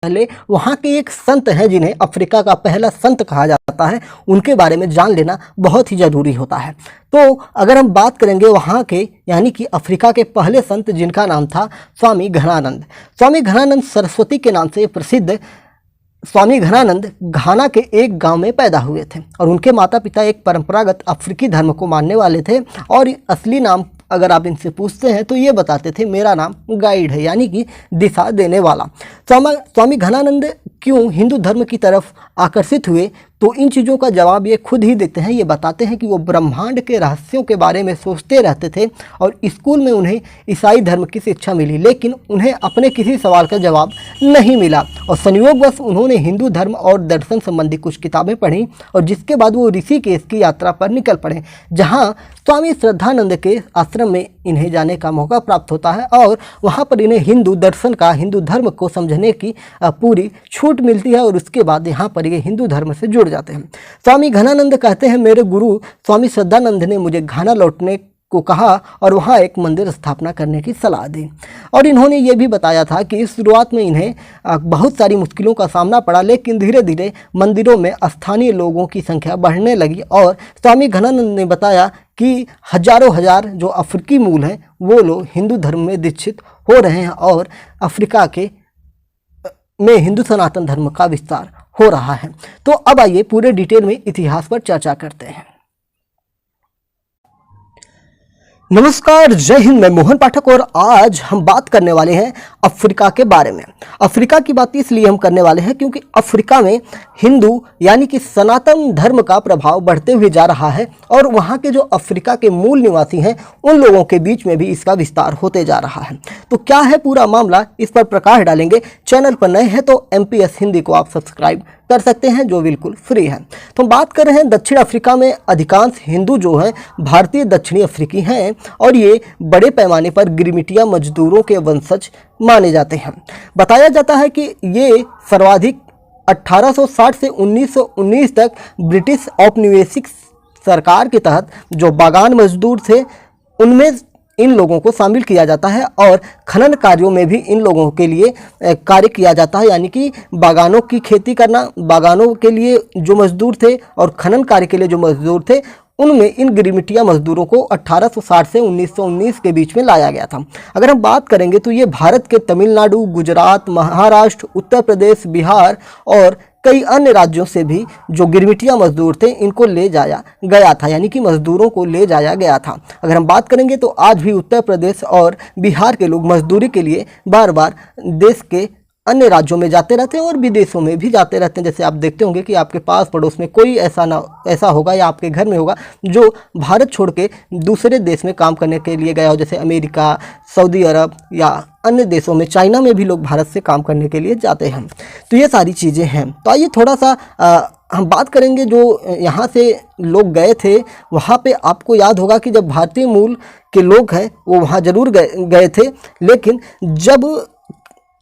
पहले वहाँ के एक संत हैं जिन्हें अफ्रीका का पहला संत कहा जाता है, उनके बारे में जान लेना बहुत ही ज़रूरी होता है। तो अगर हम बात करेंगे वहाँ के यानी कि अफ्रीका के पहले संत जिनका नाम था स्वामी घनानंद। स्वामी घनानंद सरस्वती के नाम से प्रसिद्ध स्वामी घनानंद घाना के एक गांव में पैदा हुए थे और उनके माता पिता एक परंपरागत अफ्रीकी धर्म को मानने वाले थे और असली नाम अगर आप इनसे पूछते हैं तो ये बताते थे मेरा नाम गाइड है, यानी कि दिशा देने वाला। स्वामी घनानंद क्यों हिंदू धर्म की तरफ आकर्षित हुए, तो इन चीज़ों का जवाब ये खुद ही देते हैं। ये बताते हैं कि वो ब्रह्मांड के रहस्यों के बारे में सोचते रहते थे और स्कूल में उन्हें ईसाई धर्म की शिक्षा मिली, लेकिन उन्हें अपने किसी सवाल का जवाब नहीं मिला और संयोगवश उन्होंने हिंदू धर्म और दर्शन संबंधी कुछ किताबें पढ़ी और जिसके बाद वो ऋषिकेश की यात्रा पर निकल पड़े, जहाँ स्वामी श्रद्धानंद के आश्रम में इन्हें जाने का मौका प्राप्त होता है और वहाँ पर इन्हें हिंदू दर्शन का, हिंदू धर्म को समझने की पूरी छूट मिलती है और उसके बाद यहाँ पर ये हिंदू धर्म से जुड़ जाते हैं। स्वामी घनानंद कहते हैं मेरे गुरु स्वामी श्रद्धानंद ने मुझे घाना लौटने को कहा और वहाँ एक मंदिर स्थापना करने की सलाह दी और इन्होंने ये भी बताया था कि इस शुरुआत में इन्हें बहुत सारी मुश्किलों का सामना पड़ा, लेकिन धीरे धीरे मंदिरों में स्थानीय लोगों की संख्या बढ़ने लगी और स्वामी घनानंद ने बताया कि हजारों हजार जो अफ्रीकी मूल हैं वो लोग हिंदू धर्म में दीक्षित हो रहे हैं और अफ्रीका के में हिंदू सनातन धर्म का विस्तार हो रहा है। तो अब आइए पूरे डिटेल में इतिहास पर चर्चा करते हैं। नमस्कार, जय हिंद। मैं मोहन पाठक और आज हम बात करने वाले हैं अफ्रीका के बारे में। अफ्रीका की बात इसलिए हम करने वाले हैं क्योंकि अफ्रीका में हिंदू यानी कि सनातन धर्म का प्रभाव बढ़ते हुए जा रहा है और वहाँ के जो अफ्रीका के मूल निवासी हैं उन लोगों के बीच में भी इसका विस्तार होते जा रहा है। तो क्या है पूरा मामला, इस पर प्रकाश डालेंगे। चैनल पर नए हैं तो MPS हिंदी को आप सब्सक्राइब कर सकते हैं, जो बिल्कुल फ्री है। तो हम बात कर रहे हैं दक्षिण अफ्रीका में अधिकांश हिंदू जो हैं भारतीय दक्षिणी अफ्रीकी हैं और ये बड़े पैमाने पर गिरमिटिया मजदूरों के वंशज माने जाते हैं। बताया जाता है कि ये सर्वाधिक 1860 से 1919 तक ब्रिटिश औपनिवेशिक सरकार के तहत जो बागान मजदूर थे उनमें इन लोगों को शामिल किया जाता है और खनन कार्यों में भी इन लोगों के लिए कार्य किया जाता है, यानी कि बागानों की खेती करना, बागानों के लिए जो मजदूर थे और खनन कार्य के लिए जो मजदूर थे उनमें इन गिरमिटिया मजदूरों को 1860 से 1919 के बीच में लाया गया था। अगर हम बात करेंगे तो ये भारत के तमिलनाडु, गुजरात, महाराष्ट्र, उत्तर प्रदेश, बिहार और कई अन्य राज्यों से भी जो गिरमिटिया मजदूर थे इनको ले जाया गया था, यानी कि मजदूरों को ले जाया गया था। अगर हम बात करेंगे तो आज भी उत्तर प्रदेश और बिहार के लोग मजदूरी के लिए बार बार देश के अन्य राज्यों में जाते रहते हैं और विदेशों में भी जाते रहते हैं। जैसे आप देखते होंगे कि आपके पास पड़ोस में कोई ऐसा होगा या आपके घर में होगा जो भारत छोड़ के दूसरे देश में काम करने के लिए गया हो, जैसे अमेरिका, सऊदी अरब या अन्य देशों में, चाइना में भी लोग भारत से काम करने के लिए जाते हैं। तो ये सारी चीज़ें हैं। तो आइए थोड़ा सा हम बात करेंगे जो यहाँ से लोग गए थे। वहाँ पे आपको याद होगा कि जब भारतीय मूल के लोग हैं वो वहाँ ज़रूर गए थे, लेकिन जब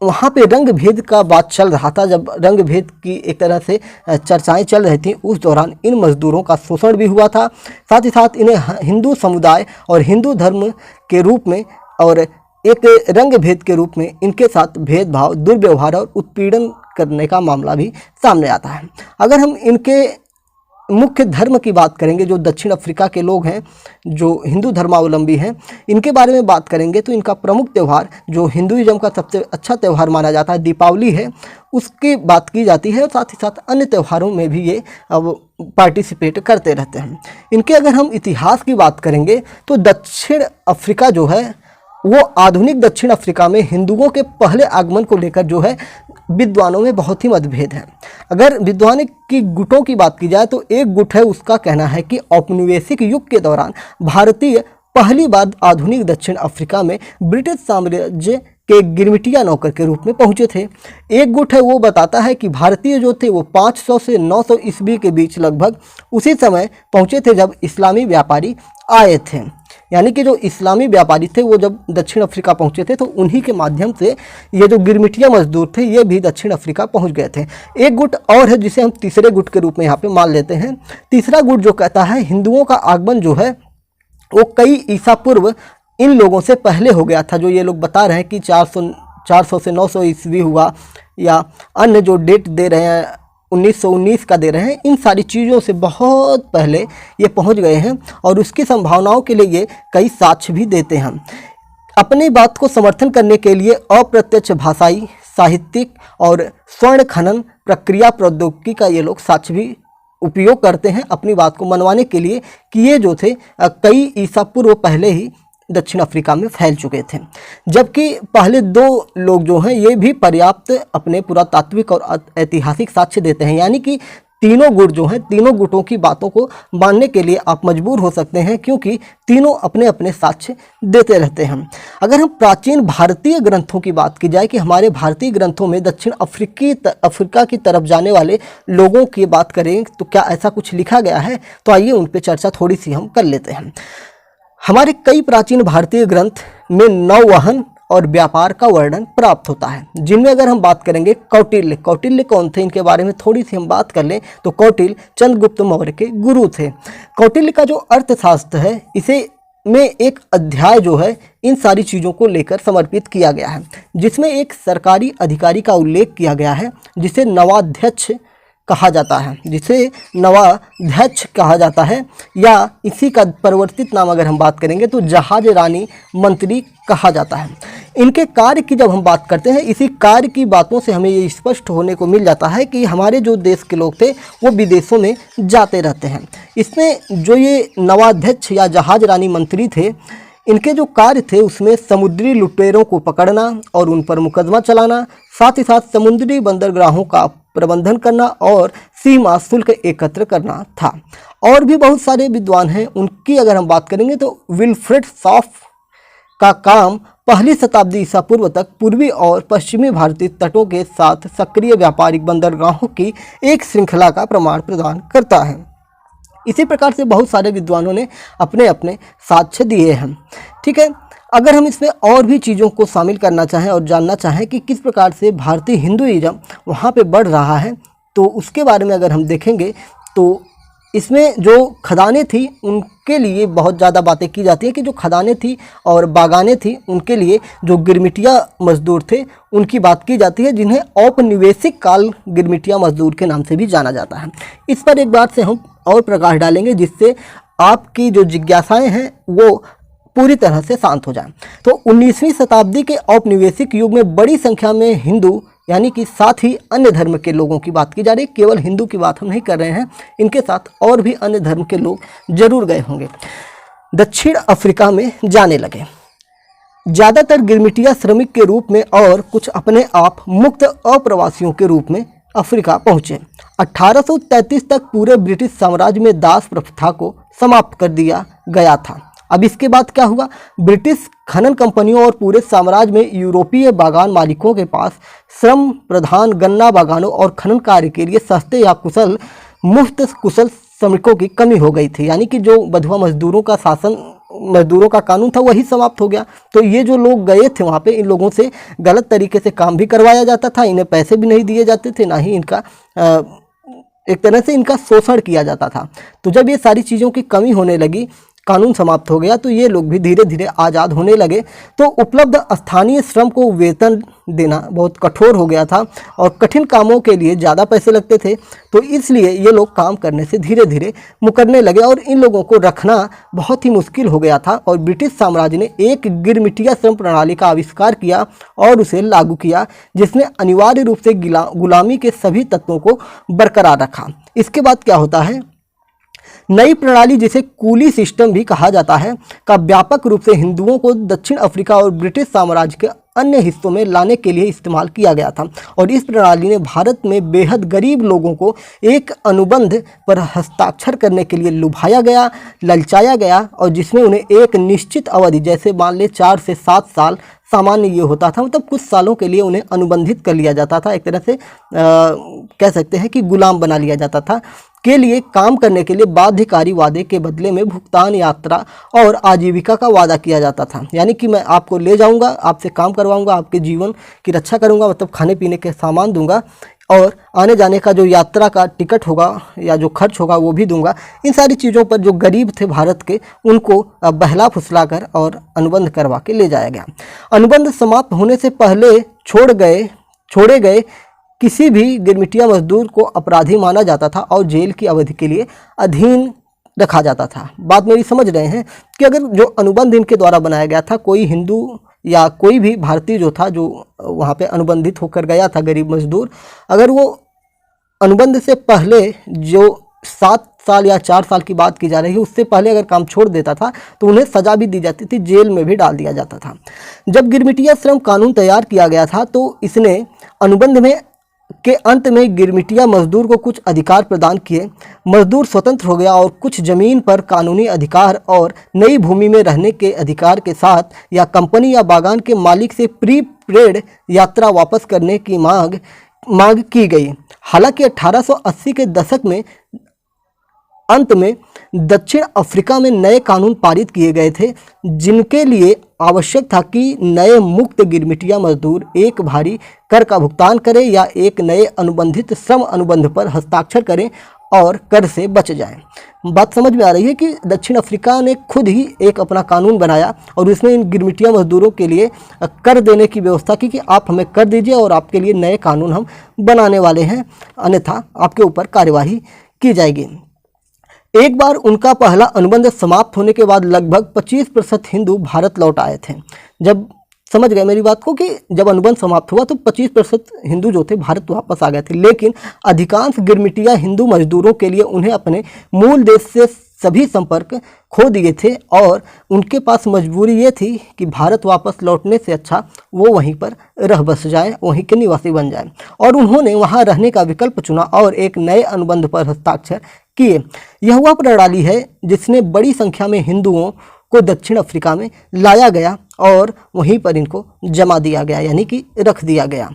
वहाँ पे रंग भेद का बात चल रहा था, जब रंग भेद की एक तरह से चर्चाएं चल रही थी, उस दौरान इन मजदूरों का शोषण भी हुआ था। साथ ही साथ इन्हें हिंदू समुदाय और हिंदू धर्म के रूप में और एक रंग भेद के रूप में इनके साथ भेदभाव, दुर्व्यवहार और उत्पीड़न करने का मामला भी सामने आता है। अगर हम इनके मुख्य धर्म की बात करेंगे, जो दक्षिण अफ्रीका के लोग हैं जो हिंदू धर्मावलंबी हैं, इनके बारे में बात करेंगे तो इनका प्रमुख त्यौहार जो हिंदुइज्म का सबसे अच्छा त्यौहार माना जाता है दीपावली है, उसकी बात की जाती है और साथ ही साथ अन्य त्योहारों में भी ये अब पार्टिसिपेट करते रहते हैं। इनके अगर हम इतिहास की बात करेंगे तो दक्षिण अफ्रीका जो है वो आधुनिक दक्षिण अफ्रीका में हिंदुओं के पहले आगमन को लेकर जो है विद्वानों में बहुत ही मतभेद है। अगर विद्वानों की गुटों की बात की जाए तो एक गुट है, उसका कहना है कि औपनिवेशिक युग के दौरान भारतीय पहली बार आधुनिक दक्षिण अफ्रीका में ब्रिटिश साम्राज्य के गिरमिटिया नौकर के रूप में पहुंचे थे। एक गुट है वो बताता है कि भारतीय जो थे वो 500 से 900 ईस्वी के बीच लगभग उसी समय पहुंचे थे जब इस्लामी व्यापारी आए थे, यानी कि जो इस्लामी व्यापारी थे वो जब दक्षिण अफ्रीका पहुंचे थे तो उन्हीं के माध्यम से ये जो गिरमिटिया मजदूर थे ये भी दक्षिण अफ्रीका पहुंच गए थे। एक गुट और है जिसे हम तीसरे गुट के रूप में यहाँ पे मान लेते हैं। तीसरा गुट जो कहता है हिंदुओं का आगमन जो है वो कई ईसा पूर्व इन लोगों से पहले हो गया था। जो ये लोग बता रहे हैं कि 400 से 900 ईस्वी हुआ या अन्य जो डेट दे रहे हैं 1919 का दे रहे हैं, इन सारी चीज़ों से बहुत पहले ये पहुंच गए हैं और उसकी संभावनाओं के लिए ये कई साक्ष्य भी देते हैं। अपनी बात को समर्थन करने के लिए अप्रत्यक्ष भाषाई, साहित्यिक और स्वर्ण खनन प्रक्रिया प्रौद्योगिकी का ये लोग साक्ष्य भी उपयोग करते हैं अपनी बात को मनवाने के लिए कि ये जो थे कई ईसा पूर्व पहले ही दक्षिण अफ्रीका में फैल चुके थे। जबकि पहले दो लोग जो हैं ये भी पर्याप्त अपने पुरातात्विक और ऐतिहासिक साक्ष्य देते हैं, यानी कि तीनों गुट जो हैं, तीनों गुटों की बातों को मानने के लिए आप मजबूर हो सकते हैं, क्योंकि तीनों अपने अपने साक्ष्य देते रहते हैं। अगर हम प्राचीन भारतीय ग्रंथों की बात की जाए कि हमारे भारतीय ग्रंथों में दक्षिण अफ्रीका की तरफ जाने वाले लोगों की बात करें तो क्या ऐसा कुछ लिखा गया है, तो आइए उन पर चर्चा थोड़ी सी हम कर लेते हैं। हमारे कई प्राचीन भारतीय ग्रंथ में नौवहन और व्यापार का वर्णन प्राप्त होता है, जिनमें अगर हम बात करेंगे कौटिल्य कौन थे, इनके बारे में थोड़ी सी हम बात कर लें तो कौटिल्य चंद्रगुप्त मौर्य के गुरु थे। कौटिल्य का जो अर्थशास्त्र है, इसे में एक अध्याय जो है इन सारी चीज़ों को लेकर समर्पित किया गया है, जिसमें एक सरकारी अधिकारी का उल्लेख किया गया है जिसे नवाध्यक्ष कहा जाता है, या इसी का परिवर्तित नाम अगर हम बात करेंगे तो जहाज रानी मंत्री कहा जाता है। इनके कार्य की जब हम बात करते हैं, इसी कार्य की बातों से हमें ये स्पष्ट होने को मिल जाता है कि हमारे जो देश के लोग थे वो विदेशों में जाते रहते हैं। इसमें जो ये नवाध्यक्ष या जहाज रानी मंत्री थे, इनके जो कार्य थे उसमें समुद्री लुटेरों को पकड़ना और उन पर मुकदमा चलाना, साथ ही साथ समुद्री बंदरगाहों का प्रबंधन करना और सीमा शुल्क एकत्र करना था। और भी बहुत सारे विद्वान हैं, उनकी अगर हम बात करेंगे तो विल्फ्रेड शॉफ का काम पहली शताब्दी ईसा पूर्व तक पूर्वी और पश्चिमी भारतीय तटों के साथ सक्रिय व्यापारिक बंदरगाहों की एक श्रृंखला का प्रमाण प्रदान करता है। इसी प्रकार से बहुत सारे विद्वानों ने अपने अपने साक्ष्य दिए हैं। ठीक है, अगर हम इसमें और भी चीज़ों को शामिल करना चाहें और जानना चाहें कि किस प्रकार से भारतीय हिंदुइज्म वहाँ पे बढ़ रहा है, तो उसके बारे में अगर हम देखेंगे तो इसमें जो खदानें थी उनके लिए बहुत ज़्यादा बातें की जाती हैं कि जो खदानें थी और बागानें थी उनके लिए जो गिरमिटिया मजदूर थे उनकी बात की जाती है, जिन्हें औपनिवेशिक काल गिरमिटिया मजदूर के नाम से भी जाना जाता है। इस पर एक बात से हम और प्रकाश डालेंगे जिससे आपकी जो जिज्ञासाएं हैं वो पूरी तरह से शांत हो जाए। तो 19वीं शताब्दी के औपनिवेशिक युग में बड़ी संख्या में हिंदू यानी कि साथ ही अन्य धर्म के लोगों की बात की जा रही है, केवल हिंदू की बात हम नहीं कर रहे हैं, इनके साथ और भी अन्य धर्म के लोग जरूर गए होंगे, दक्षिण अफ्रीका में जाने लगे। ज़्यादातर गिरमिटिया श्रमिक के रूप में और कुछ अपने आप मुक्त अप्रवासियों के रूप में अफ्रीका पहुँचे। 1833 तक पूरे ब्रिटिश साम्राज्य में दास प्रथा को समाप्त कर दिया गया था। अब इसके बाद क्या हुआ, ब्रिटिश खनन कंपनियों और पूरे साम्राज्य में यूरोपीय बागान मालिकों के पास श्रम प्रधान गन्ना बागानों और खनन कार्य के लिए सस्ते या मुफ्त कुशल श्रमिकों की कमी हो गई थी, यानी कि जो बंधुआ मजदूरों का शासन, मजदूरों का कानून था वही समाप्त हो गया। तो ये जो लोग गए थे वहाँ पे, इन लोगों से गलत तरीके से काम भी करवाया जाता था, इन्हें पैसे भी नहीं दिए जाते थे, ना ही इनका एक तरह से इनका शोषण किया जाता था। तो जब ये सारी चीज़ों की कमी होने लगी, कानून समाप्त हो गया, तो ये लोग भी धीरे धीरे आज़ाद होने लगे। तो उपलब्ध स्थानीय श्रम को वेतन देना बहुत कठोर हो गया था और कठिन कामों के लिए ज़्यादा पैसे लगते थे, तो इसलिए ये लोग काम करने से धीरे धीरे मुकरने लगे और इन लोगों को रखना बहुत ही मुश्किल हो गया था। और ब्रिटिश साम्राज्य ने एक गिरमिटिया श्रम प्रणाली का आविष्कार किया और उसे लागू किया, जिसने अनिवार्य रूप से गुलामी के सभी तत्वों को बरकरार रखा। इसके बाद क्या होता है, नई प्रणाली जिसे कूली सिस्टम भी कहा जाता है का व्यापक रूप से हिंदुओं को दक्षिण अफ्रीका और ब्रिटिश साम्राज्य के अन्य हिस्सों में लाने के लिए इस्तेमाल किया गया था। और इस प्रणाली ने भारत में बेहद गरीब लोगों को एक अनुबंध पर हस्ताक्षर करने के लिए लुभाया गया, ललचाया गया, और जिसमें उन्हें एक निश्चित अवधि, जैसे मान ले 4 से 7 साल सामान्य ये होता था, मतलब कुछ सालों के लिए उन्हें अनुबंधित कर लिया जाता था, एक तरह से कह सकते हैं कि गुलाम बना लिया जाता था, के लिए काम करने के लिए बाध्यकारी वादे के बदले में भुगतान, यात्रा और आजीविका का वादा किया जाता था। यानी कि मैं आपको ले जाऊंगा, आपसे काम करवाऊंगा, आपके जीवन की रक्षा करूंगा, मतलब खाने पीने के सामान दूंगा और आने जाने का जो यात्रा का टिकट होगा या जो खर्च होगा वो भी दूंगा। इन सारी चीज़ों पर जो गरीब थे भारत के, उनको बहला फुसला कर और अनुबंध करवा के ले जाया गया। अनुबंध समाप्त होने से पहले छोड़े गए किसी भी गिरमिटिया मजदूर को अपराधी माना जाता था और जेल की अवधि के लिए अधीन रखा जाता था। बात मेरी समझ रहे हैं कि अगर जो अनुबंध इनके द्वारा बनाया गया था, कोई हिंदू या कोई भी भारतीय जो था, जो वहाँ पे अनुबंधित होकर गया था गरीब मजदूर, अगर वो अनुबंध से पहले जो 7 साल या 4 साल की बात की जा रही है, उससे पहले अगर काम छोड़ देता था तो उन्हें सजा भी दी जाती थी, जेल में भी डाल दिया जाता था। जब गिरमिटिया श्रम कानून तैयार किया गया था तो इसने अनुबंध में के अंत में गिरमिटिया मजदूर को कुछ अधिकार प्रदान किए। मजदूर स्वतंत्र हो गया और कुछ जमीन पर कानूनी अधिकार और नई भूमि में रहने के अधिकार के साथ या कंपनी या बागान के मालिक से प्री पेड यात्रा वापस करने की मांग की गई। हालांकि 1880 के दशक में अंत में दक्षिण अफ्रीका में नए कानून पारित किए गए थे, जिनके लिए आवश्यक था कि नए मुक्त गिरमिटिया मजदूर एक भारी कर का भुगतान करें या एक नए अनुबंधित श्रम अनुबंध पर हस्ताक्षर करें और कर से बच जाएं। बात समझ में आ रही है कि दक्षिण अफ्रीका ने खुद ही एक अपना कानून बनाया और उसमें इन गिरमिटिया मजदूरों के लिए कर देने की व्यवस्था की कि आप हमें कर दीजिए और आपके लिए नए कानून हम बनाने वाले हैं, अन्यथा आपके ऊपर कार्यवाही की जाएगी। एक बार उनका पहला अनुबंध समाप्त होने के बाद लगभग 25% हिंदू भारत लौट आए थे। जब समझ गए मेरी बात को कि जब अनुबंध समाप्त हुआ तो 25% हिंदू जो थे भारत वापस आ गए थे, लेकिन अधिकांश गिरमिटिया हिंदू मजदूरों के लिए उन्हें अपने मूल देश से सभी संपर्क खो दिए थे और उनके पास मजबूरी ये थी कि भारत वापस लौटने से अच्छा वो वहीं पर रह बस जाए, वहीं के निवासी बन जाए, और उन्होंने वहाँ रहने का विकल्प चुना और एक नए अनुबंध पर हस्ताक्षर किए। यह वह प्रणाली है जिसने बड़ी संख्या में हिंदुओं को दक्षिण अफ्रीका में लाया गया और वहीं पर इनको जमा दिया गया, यानी कि रख दिया गया।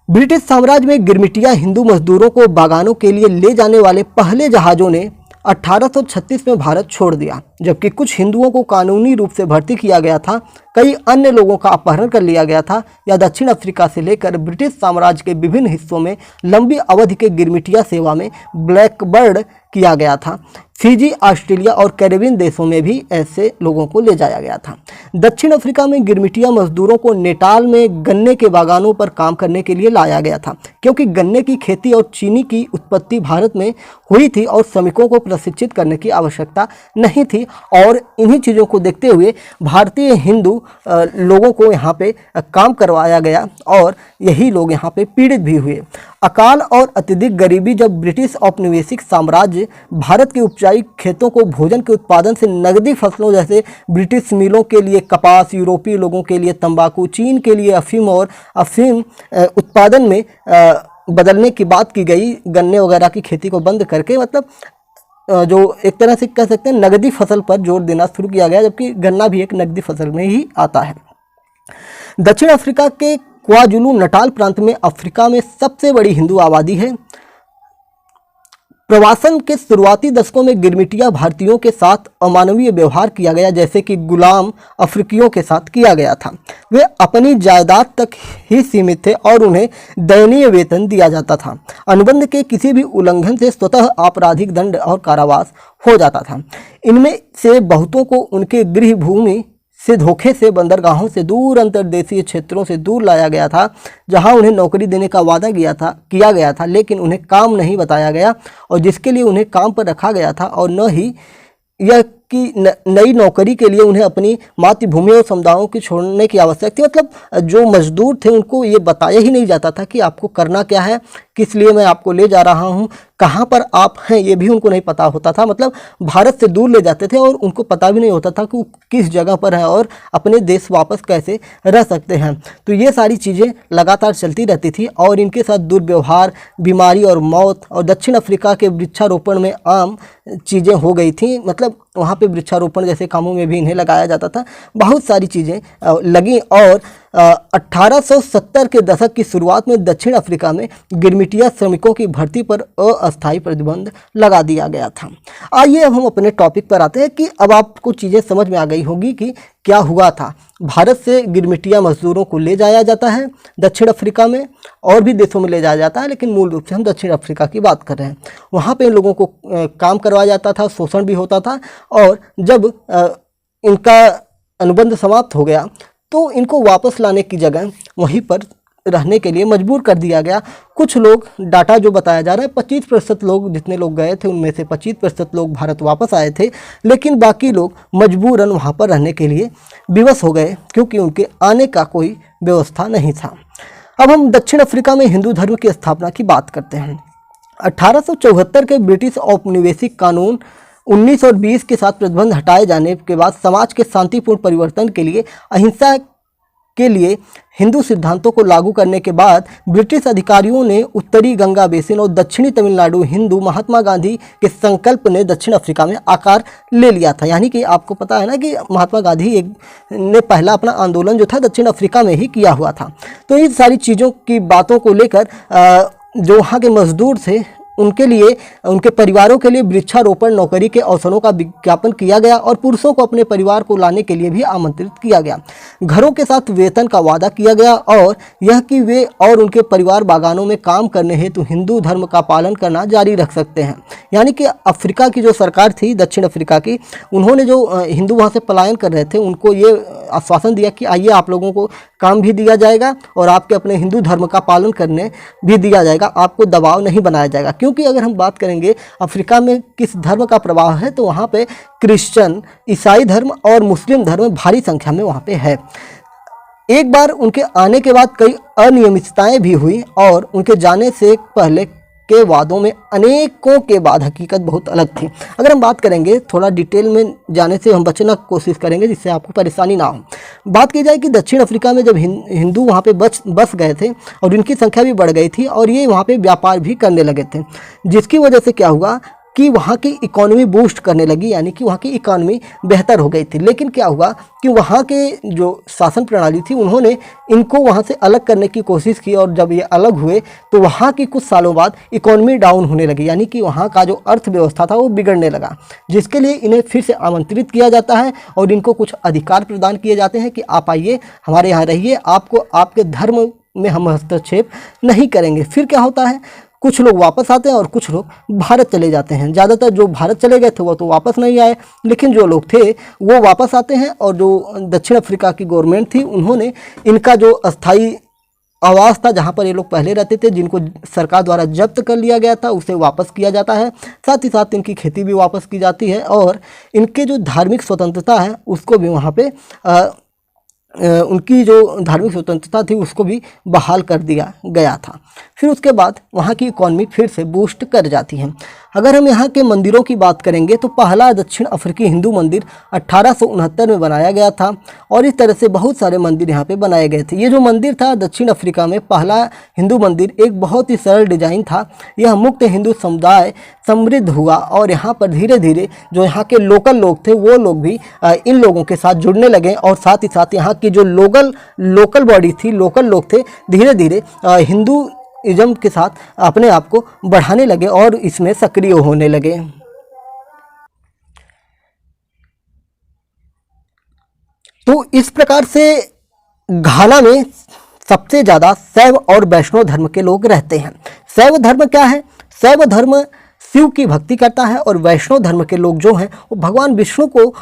ब्रिटिश साम्राज्य में गिरमिटिया हिंदू मजदूरों को बागानों के लिए ले जाने वाले पहले जहाज़ों ने 1836 में भारत छोड़ दिया, जबकि कुछ हिंदुओं को कानूनी रूप से भर्ती किया गया था, कई अन्य लोगों का अपहरण कर लिया गया था या दक्षिण अफ्रीका से लेकर ब्रिटिश साम्राज्य के विभिन्न हिस्सों में लंबी अवधि के गिरमिटिया सेवा में ब्लैकबर्ड किया गया था। फिजी, ऑस्ट्रेलिया और कैरेबियन देशों में भी ऐसे लोगों को ले जाया गया था। दक्षिण अफ्रीका में गिरमिटिया मजदूरों को नेटाल में गन्ने के बागानों पर काम करने के लिए लाया गया था, क्योंकि गन्ने की खेती और चीनी की उत्पत्ति भारत में हुई थी और श्रमिकों को प्रशिक्षित करने की आवश्यकता नहीं थी। और इन्हीं चीज़ों को देखते हुए भारतीय हिंदू लोगों को यहाँ पे काम करवाया गया और यही लोग यहाँ पे पीड़ित भी हुए। अकाल और अत्यधिक गरीबी, जब ब्रिटिश औपनिवेशिक साम्राज्य भारत के औपचारिक खेतों को भोजन के उत्पादन से नकदी फसलों जैसे ब्रिटिश मिलों के लिए कपास, यूरोपीय लोगों के लिए तंबाकू, चीन के लिए अफीम और अफीम उत्पादन में बदलने की बात की गई, गन्ने वगैरह की खेती को बंद करके, मतलब जो एक तरह से कह सकते हैं नकदी फसल पर जोर देना शुरू किया गया, जबकि गन्ना भी एक नकदी फसल में ही आता है। दक्षिण अफ्रीका के क्वाजुलू नटाल प्रांत में अफ्रीका में सबसे बड़ी हिंदू आबादी है। प्रवासन के शुरुआती दशकों में गिरमिटिया भारतीयों के साथ अमानवीय व्यवहार किया गया, जैसे कि गुलाम अफ्रीकियों के साथ किया गया था। वे अपनी जायदाद तक ही सीमित थे और उन्हें दयनीय वेतन दिया जाता था। अनुबंध के किसी भी उल्लंघन से स्वतः आपराधिक दंड और कारावास हो जाता था। इनमें से बहुतों को उनके गृह भूमि से धोखे से बंदरगाहों से दूर, अंतर्देशीय क्षेत्रों से दूर लाया गया था, जहां उन्हें नौकरी देने का वादा किया गया था, लेकिन उन्हें काम नहीं बताया गया और जिसके लिए उन्हें काम पर रखा गया था, और न ही यह कि नई नौकरी के लिए उन्हें अपनी मातृभूमि और समुदायों की छोड़ने की आवश्यकता थी। मतलब जो मजदूर थे उनको ये बताया ही नहीं जाता था कि आपको करना क्या है, किस लिए मैं आपको ले जा रहा हूँ, कहाँ पर आप हैं, ये भी उनको नहीं पता होता था। मतलब भारत से दूर ले जाते थे और उनको पता भी नहीं होता था कि वो किस जगह पर है और अपने देश वापस कैसे रह सकते हैं। तो ये सारी चीज़ें लगातार चलती रहती थी और इनके साथ दुर्व्यवहार, बीमारी और मौत, और दक्षिण अफ्रीका के वृक्षारोपण में आम चीज़ें हो गई थी। मतलब वहाँ पे वृक्षारोपण जैसे कामों में भी इन्हें लगाया जाता था। बहुत सारी चीज़ें लगी और 1870 के दशक की शुरुआत में दक्षिण अफ्रीका में गिरमिटिया श्रमिकों की भर्ती पर अस्थायी प्रतिबंध लगा दिया गया था। आइए अब हम अपने टॉपिक पर आते हैं कि अब आपको चीज़ें समझ में आ गई होगी कि क्या हुआ था। भारत से गिरमिटिया मजदूरों को ले जाया जाता है दक्षिण अफ्रीका में, और भी देशों में ले जाया जाता है, लेकिन मूल रूप से हम दक्षिण अफ्रीका की बात कर रहे हैं। वहाँ पे इन लोगों को काम करवाया जाता था, शोषण भी होता था, और जब इनका अनुबंध समाप्त हो गया तो इनको वापस लाने की जगह वहीं पर रहने के लिए मजबूर कर दिया गया। कुछ लोग, डाटा जो बताया जा रहा है 25% लोग, जितने लोग गए थे उनमें से 25% लोग भारत वापस आए थे, लेकिन बाकी लोग मजबूरन वहाँ पर रहने के लिए विवश हो गए क्योंकि उनके आने का कोई व्यवस्था नहीं था। अब हम दक्षिण अफ्रीका में हिंदू धर्म की स्थापना की बात करते हैं। 1874 के ब्रिटिश औपनिवेशिक कानून 19 और 20 के साथ प्रतिबंध हटाए जाने के बाद समाज के शांतिपूर्ण परिवर्तन के लिए अहिंसा के लिए हिंदू सिद्धांतों को लागू करने के बाद ब्रिटिश अधिकारियों ने उत्तरी गंगा बेसिन और दक्षिणी तमिलनाडु हिंदू महात्मा गांधी के संकल्प ने दक्षिण अफ्रीका में आकार ले लिया था। यानी कि आपको पता है ना कि महात्मा गांधी ने पहला अपना आंदोलन जो था दक्षिण अफ्रीका में ही किया हुआ था। तो इन सारी चीज़ों की बातों को लेकर जो वहाँ के मजदूर थे उनके लिए, उनके परिवारों के लिए वृक्षारोपण नौकरी के अवसरों का विज्ञापन किया गया और पुरुषों को अपने परिवार को लाने के लिए भी आमंत्रित किया गया। घरों के साथ वेतन का वादा किया गया और यह कि वे और उनके परिवार बागानों में काम करने हेतु हिंदू धर्म का पालन करना जारी रख सकते हैं। यानी कि अफ्रीका की जो सरकार थी दक्षिण अफ्रीका की, उन्होंने जो हिंदू वहाँ से पलायन कर रहे थे उनको ये आश्वासन दिया कि आइए आप लोगों को काम भी दिया जाएगा और आपके अपने हिंदू धर्म का पालन करने भी दिया जाएगा, आपको दबाव नहीं बनाया जाएगा। क्योंकि अगर हम बात करेंगे अफ्रीका में किस धर्म का प्रभाव है तो वहाँ पे क्रिश्चियन, ईसाई धर्म और मुस्लिम धर्म भारी संख्या में वहाँ पे है। एक बार उनके आने के बाद कई अनियमितताएं भी हुई और उनके जाने से पहले के वादों में अनेकों के बाद हकीकत बहुत अलग थी। अगर हम बात करेंगे, थोड़ा डिटेल में जाने से हम बचना कोशिश करेंगे जिससे आपको परेशानी ना हो। बात की जाए कि दक्षिण अफ्रीका में जब हिंदू वहाँ पे बस गए थे और इनकी संख्या भी बढ़ गई थी और ये वहाँ पे व्यापार भी करने लगे थे, जिसकी वजह से क्या हुआ कि वहाँ की इकोनॉमी बूस्ट करने लगी, यानी कि वहाँ की इकोनॉमी बेहतर हो गई थी। लेकिन क्या हुआ कि वहाँ के जो शासन प्रणाली थी उन्होंने इनको वहाँ से अलग करने की कोशिश की और जब ये अलग हुए तो वहाँ की कुछ सालों बाद इकोनॉमी डाउन होने लगी, यानी कि वहाँ का जो अर्थव्यवस्था था वो बिगड़ने लगा, जिसके लिए इन्हें फिर से आमंत्रित किया जाता है और इनको कुछ अधिकार प्रदान किए जाते हैं कि आप आइए हमारे यहाँ रहिए, आपको आपके धर्म में हम हस्तक्षेप नहीं करेंगे। फिर क्या होता है, कुछ लोग वापस आते हैं और कुछ लोग भारत चले जाते हैं। ज़्यादातर जो भारत चले गए थे वो तो वापस नहीं आए, लेकिन जो लोग थे वो वापस आते हैं और जो दक्षिण अफ्रीका की गवर्नमेंट थी उन्होंने इनका जो अस्थाई आवास था जहाँ पर ये लोग पहले रहते थे, जिनको सरकार द्वारा जब्त कर लिया गया था, उसे वापस किया जाता है। साथ ही साथ इनकी खेती भी वापस की जाती है और इनके जो धार्मिक स्वतंत्रता है उसको भी वहाँ पे उनकी जो धार्मिक स्वतंत्रता थी उसको भी बहाल कर दिया गया था। फिर उसके बाद वहाँ की इकॉनमी फिर से बूस्ट कर जाती है। अगर हम यहाँ के मंदिरों की बात करेंगे तो पहला दक्षिण अफ्रीकी हिंदू मंदिर 1869 में बनाया गया था और इस तरह से बहुत सारे मंदिर यहाँ पे बनाए गए थे। ये जो मंदिर था दक्षिण अफ्रीका में पहला हिंदू मंदिर, एक बहुत ही सरल डिजाइन था। यह मुक्त हिंदू समुदाय समृद्ध हुआ और यहाँ पर धीरे धीरे जो यहाँ के लोकल लोग थे वो लोग भी इन लोगों के साथ जुड़ने लगे और साथ ही साथ यहाँ की जो लोकल बॉडी थी, लोकल लोग थे, धीरे धीरे हिंदूइज्म के साथ अपने आप को बढ़ाने लगे और इसमें सक्रिय होने लगे। तो इस प्रकार से घाना में सबसे ज़्यादा शैव और वैष्णव धर्म के लोग रहते हैं। शैव धर्म क्या है? शैव धर्म शिव की भक्ति करता है और वैष्णव धर्म के लोग जो हैं वो भगवान विष्णु को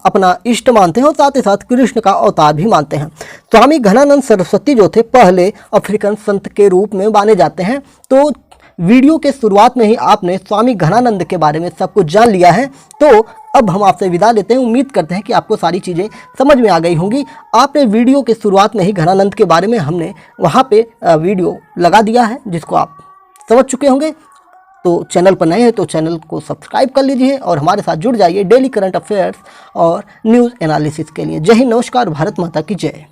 अपना इष्ट मानते हैं और साथ ही साथ कृष्ण का अवतार भी मानते हैं। स्वामी घनानंद सरस्वती जो थे पहले अफ्रीकन संत के रूप में माने जाते हैं। तो वीडियो के शुरुआत में ही आपने स्वामी घनानंद के बारे में सब कुछ जान लिया है, तो अब हम आपसे विदा लेते हैं। उम्मीद करते हैं कि आपको सारी चीज़ें समझ में आ गई होंगी। आपने वीडियो के शुरुआत में ही घनानंद के बारे में हमने वहाँ पे वीडियो लगा दिया है जिसको आप समझ चुके होंगे। तो चैनल पर नए हैं तो चैनल को सब्सक्राइब कर लीजिए और हमारे साथ जुड़ जाइए डेली करंट अफेयर्स और न्यूज़ एनालिसिस के लिए। जय हिंद, नमस्कार, भारत माता की जय।